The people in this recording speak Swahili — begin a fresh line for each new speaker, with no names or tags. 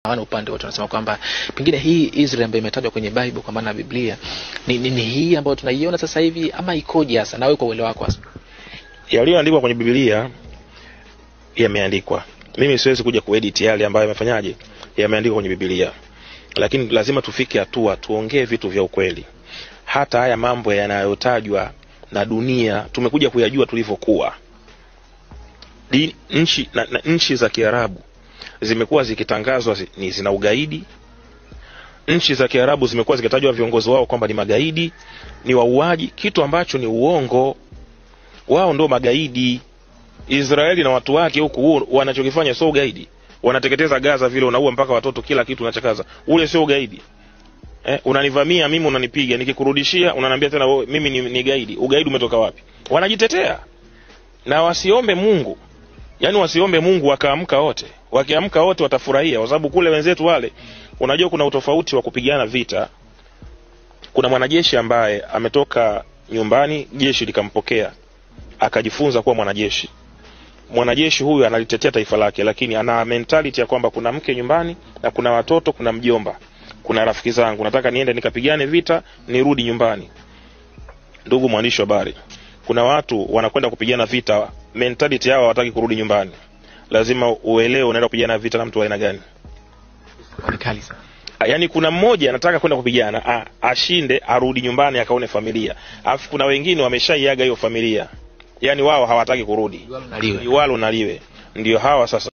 hawana upande wote. Wanasema kwamba pengine hii Israel ambayo imetajwa kwenye Bible kwa maana Biblia ni hii ambayo tunaiona sasa hivi ama ikoje hasa, nawe kwa uelewa wako hasa?
Yaliyoandikwa kwenye Biblia yameandikwa. Mimi siwezi kuja kuedit yale ambayo yamefanyaje, yameandikwa kwenye Biblia. Lakini lazima tufike hatua tuongee vitu vya ukweli. Hata haya mambo yanayotajwa na dunia tumekuja kuyajua tulivyokuwa. Nchi za Kiarabu zimekuwa zikitangazwa ni zina ugaidi. Nchi za Kiarabu zimekuwa zikitajwa viongozi wao kwamba ni magaidi, ni wauaji, kitu ambacho ni uongo. Wao ndio magaidi. Israeli na watu wake huku wanachokifanya sio ugaidi. Wanateketeza Gaza vile, unaua mpaka watoto, kila kitu unachakaza. Ule sio ugaidi. Unanivamia mimi, unanipiga, nikikurudishia unaniambia tena mimi ni gaidi. Ugaidi umetoka wapi? Wanajitetea. Na wasiombe Mungu. Yaani wasiombe Mungu wakaamka wote. Wakiamka wote watafurahia, kwa sababu kule wenzetu wale, unajua kuna utofauti wa kupigana vita. Kuna mwanajeshi ambaye ametoka nyumbani, jeshi likampokea, akajifunza kuwa mwanajeshi. Mwanajeshi huyu analitetea taifa lake, lakini ana mentality ya kwamba kuna mke nyumbani na kuna watoto, kuna mjomba, kuna rafiki zangu, nataka niende nikapigane vita nirudi nyumbani. Ndugu mwandishi wa habari, kuna watu wanakwenda kupigana vita, mentality yao hawataki kurudi nyumbani. Lazima uelewe unaenda kupigana vita na mtu wa aina gani.
Ni kali sana.
Yaani kuna mmoja anataka kwenda kupigana, ashinde arudi nyumbani akaone familia. Alafu kuna wengine wameshaiaga hiyo familia. Yaani wao hawataki kurudi.
Iwalo
naliwe. Ndio hawa sasa